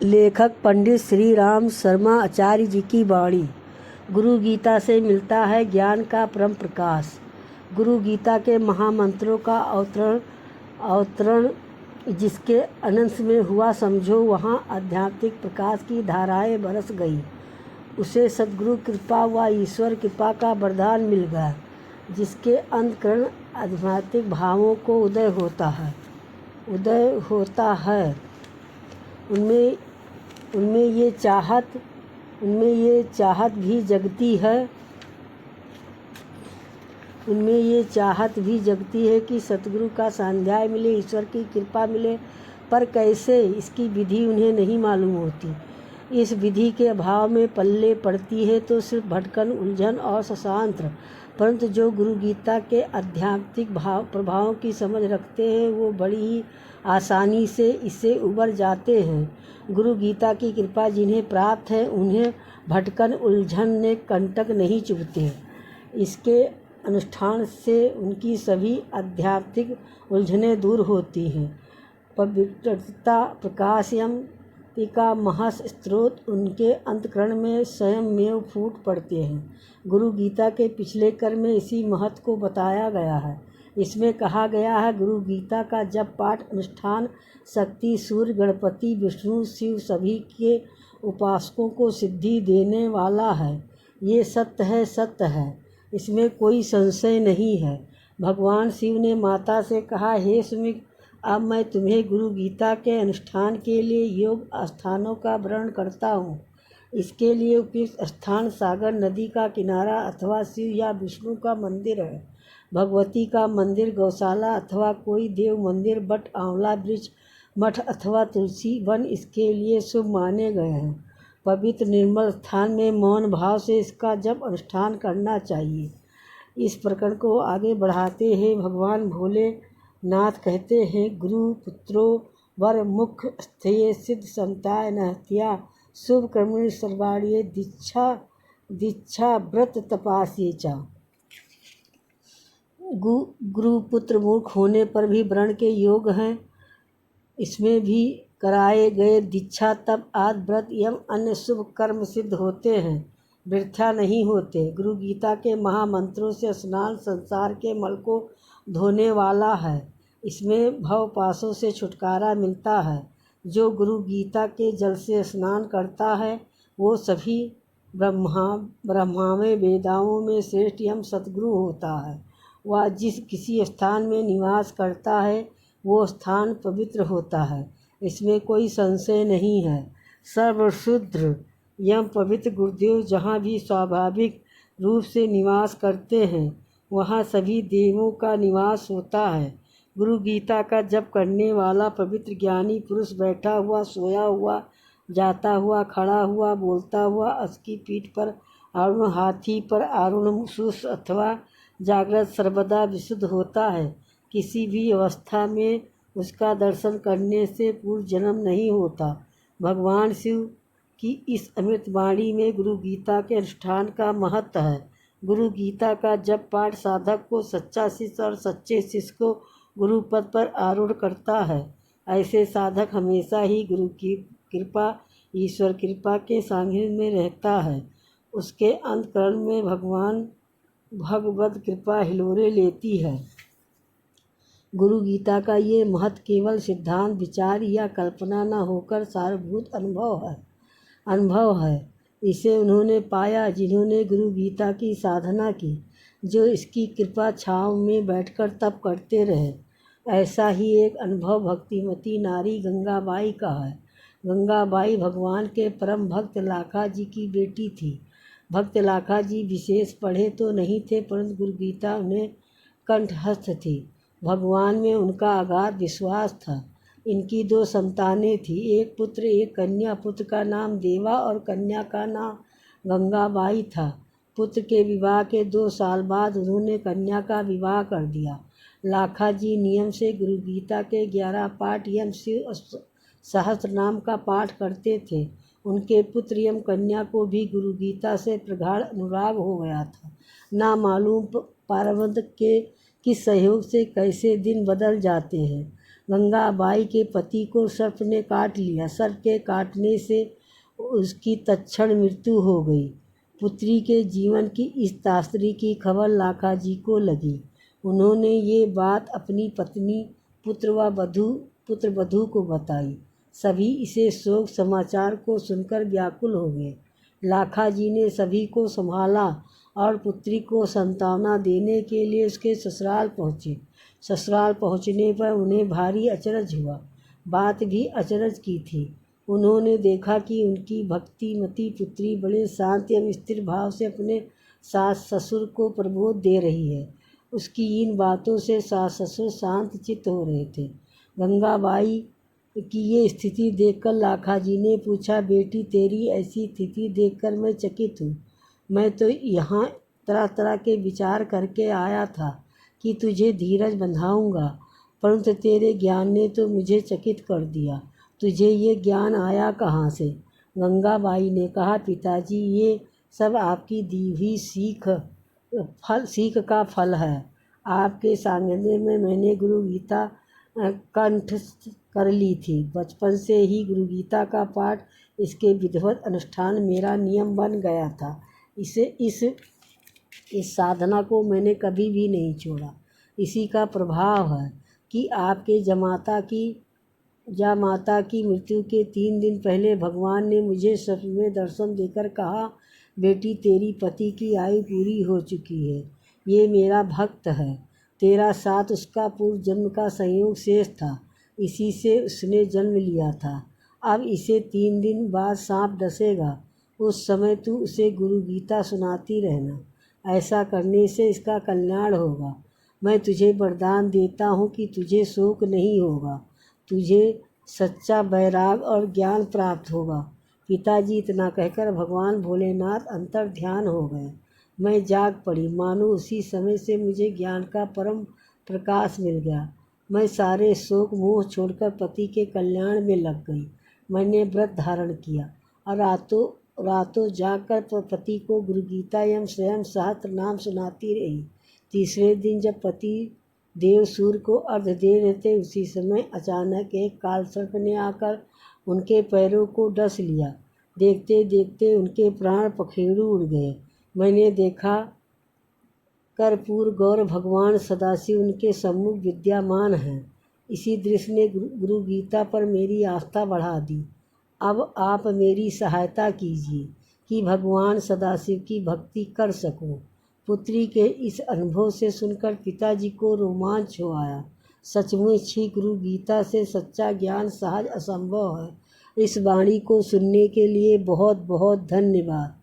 लेखक पंडित श्री राम शर्मा आचार्य जी की वाणी। गुरु गीता से मिलता है ज्ञान का परम प्रकाश। गुरु गीता के महामंत्रों का अवतरण जिसके अंश में हुआ, समझो वहाँ आध्यात्मिक प्रकाश की धाराएं बरस गई। उसे सद्गुरु कृपा व ईश्वर कृपा का वरदान मिल गया, जिसके अंतःकरण आध्यात्मिक भावों को उदय होता है। उनमें ये चाहत भी जगती है कि सतगुरु का सानिध्य मिले, ईश्वर की कृपा मिले, पर कैसे, इसकी विधि उन्हें नहीं मालूम होती। इस विधि के अभाव में पल्ले पड़ती है तो सिर्फ भटकन, उलझन और शशांत्र। परंतु जो गुरु गीता के आध्यात्मिक प्रभावों की समझ रखते हैं, वो बड़ी ही आसानी से इससे उबर जाते हैं। गुरु गीता की कृपा जिन्हें प्राप्त है, उन्हें भटकन, उलझन ने कंटक नहीं चुभते। इसके अनुष्ठान से उनकी सभी आध्यात्मिक उलझनें दूर होती हैं। पवित्रता, प्रकाश एवं का महस स्रोत उनके अंतःकरण में स्वयंमेव फूट पड़ते हैं। गुरु गीता के पिछले कर में इसी महत्व को बताया गया है। इसमें कहा गया है, गुरु गीता का जप पाठ अनुष्ठान शक्ति, सूर्य, गणपति, विष्णु, शिव सभी के उपासकों को सिद्धि देने वाला है। ये सत्य है, इसमें कोई संशय नहीं है। भगवान शिव ने माता से कहा, हे सुमित, अब मैं तुम्हें गुरु गीता के अनुष्ठान के लिए योग्य स्थानों का वर्णन करता हूँ। इसके लिए उपयुक्त स्थान सागर, नदी का किनारा अथवा शिव या विष्णु का मंदिर है, भगवती का मंदिर, गौशाला अथवा कोई देव मंदिर, बट, आंवला वृक्ष, मठ अथवा तुलसी वन इसके लिए शुभ माने गए हैं। पवित्र निर्मल स्थान में मौन भाव से इसका जप अनुष्ठान करना चाहिए। इस प्रकरण को आगे बढ़ाते हैं भगवान भोलेनाथ कहते हैं, गुरु पुत्रो वर मुख स्थेय सिद्ध संताय नहत्या शुभ कर्मणि सर्वाण्ये दीक्षा व्रत तपास्ये चा। गुरुपुत्र मूर्ख होने पर भी वर्ण के योग हैं। इसमें भी कराए गए दीक्षा, तप आदि व्रत एवं अन्य शुभ कर्म सिद्ध होते हैं, व्यर्था नहीं होते। गुरु गीता के महामंत्रों से स्नान संसार के मल को धोने वाला है। इसमें भव पाशों से छुटकारा मिलता है। जो गुरु गीता के जल से स्नान करता है, वो सभी ब्रह्मांड वेदाओं में श्रेष्ठ एवं सद्गुरु होता है। वह जिस किसी स्थान में निवास करता है, वो स्थान पवित्र होता है, इसमें कोई संशय नहीं है। सर्वशुद्ध एवं पवित्र गुरुदेव जहाँ भी स्वाभाविक रूप से निवास करते हैं, वहाँ सभी देवों का निवास होता है। गुरु गीता का जप करने वाला पवित्र ज्ञानी पुरुष बैठा हुआ, सोया हुआ, जाता हुआ, खड़ा हुआ, बोलता हुआ, असकी पीठ पर आरूढ़, हाथी पर आरूढ़, सुस्त अथवा जागृत सर्वदा विशुद्ध होता है। किसी भी अवस्था में उसका दर्शन करने से पूर्व जन्म नहीं होता। भगवान शिव की इस अमृत वाणी में गुरु गीता के अनुष्ठान का महत्व है। गुरु गीता का जप पाठ साधक को सच्चा शिष्य और सच्चे शिष्य को गुरु पद पर आरूढ़ करता है। ऐसे साधक हमेशा ही गुरु की कृपा, ईश्वर कृपा के सानिध्य में रहता है। उसके अंतःकरण में भगवद कृपा हिलोरे लेती है। गुरु गीता का ये महत्व केवल सिद्धांत, विचार या कल्पना न होकर सारभूत अनुभव है। इसे उन्होंने पाया जिन्होंने गुरु गीता की साधना की, जो इसकी कृपा छाँव में बैठकर तप करते रहे। ऐसा ही एक अनुभव भक्तिमती नारी गंगाबाई का है। गंगाबाई भगवान के परम भक्त लाखा जी की बेटी थी। भक्त लाखा जी विशेष पढ़े तो नहीं थे, परंतु गुरु गीता उन्हें कंठस्थ थी। भगवान में उनका अगाध विश्वास था। इनकी 2 संतानें थीं, एक पुत्र एक कन्या। पुत्र का नाम देवा और कन्या का नाम गंगाबाई था। पुत्र के विवाह के 2 साल बाद उन्होंने कन्या का विवाह कर दिया। लाखा जी नियम से गुरु गीता के 11 पाठ एवं शिव सहस्त्र नाम का पाठ करते थे। उनके पुत्र एवं कन्या को भी गुरु गीता से प्रगाढ़ अनुराग हो गया था। ना मालूम प्रारब्ध के किस सहयोग से कैसे दिन बदल जाते हैं। गंगाबाई के पति को सर्प ने काट लिया। सर्प के काटने से उसकी तत्क्षण मृत्यु हो गई। पुत्री के जीवन की इस तासरी की खबर लाखाजी को लगी। उन्होंने ये बात अपनी पत्नी, पुत्र वधू को बताई। सभी इसे शोक समाचार को सुनकर व्याकुल हो गए। लाखाजी ने सभी को संभाला और पुत्री को सांत्वना देने के लिए उसके ससुराल पहुँचे। ससुराल पहुँचने पर उन्हें भारी अचरज हुआ। बात भी अचरज की थी। उन्होंने देखा कि उनकी भक्तिमती पुत्री बड़े शांत एवं स्थिर भाव से अपने सास ससुर को प्रबोध दे रही है। उसकी इन बातों से सास ससुर शांत चित्त हो रहे थे। गंगाबाई की ये स्थिति देखकर लाखाजी ने पूछा, बेटी तेरी ऐसी स्थिति देखकर मैं चकित हूँ। मैं तो यहाँ तरह तरह के विचार करके आया था कि तुझे धीरज बंधाऊँगा, परंतु तेरे ज्ञान ने तो मुझे चकित कर दिया। तुझे ये ज्ञान आया कहाँ से? गंगाबाई ने कहा, पिताजी ये सब आपकी दी हुई सीख का फल है। आपके सानिध्य में मैंने गुरु गीता कंठ कर ली थी। बचपन से ही गुरु गीता का पाठ, इसके विधिवत अनुष्ठान मेरा नियम बन गया था। इस साधना को मैंने कभी भी नहीं छोड़ा। इसी का प्रभाव है कि आपके माता की मृत्यु के 3 दिन पहले भगवान ने मुझे स्वप्न में दर्शन देकर कहा, बेटी तेरी पति की आयु पूरी हो चुकी है। ये मेरा भक्त है। तेरा साथ उसका पूर्व जन्म का संयोग शेष था, इसी से उसने जन्म लिया था। अब इसे 3 दिन बाद सांप डसेगा। उस समय तू उसे गुरु गीता सुनाती रहना। ऐसा करने से इसका कल्याण होगा। मैं तुझे वरदान देता हूँ कि तुझे शोक नहीं होगा। तुझे सच्चा वैराग और ज्ञान प्राप्त होगा। पिताजी इतना कहकर भगवान भोलेनाथ अंतर ध्यान हो गए। मैं जाग पड़ी। मानो उसी समय से मुझे ज्ञान का परम प्रकाश मिल गया। मैं सारे शोक मोह छोड़कर पति के कल्याण में लग गई। मैंने व्रत धारण किया और रातों जागकर पति को गुरु गीता एवं स्वयं सहस्त्र नाम सुनाती रही। तीसरे दिन जब पति देव सूर्य को अर्घ्य दे रहे थे, उसी समय अचानक एक कालसर्प ने आकर उनके पैरों को डस लिया। देखते देखते उनके प्राण पखेरु उड़ गए। मैंने देखा कर्पूर गौर भगवान सदाशिव उनके सम्मुख विद्यमान हैं। इसी दृश्य ने गुरु गीता पर मेरी आस्था बढ़ा दी। अब आप मेरी सहायता कीजिए कि भगवान सदाशिव की भक्ति कर सकूं। पुत्री के इस अनुभव से सुनकर पिताजी को रोमांच हो आया। सचमुच ही गुरु गीता से सच्चा ज्ञान सहज असंभव है। इस वाणी को सुनने के लिए बहुत बहुत धन्यवाद।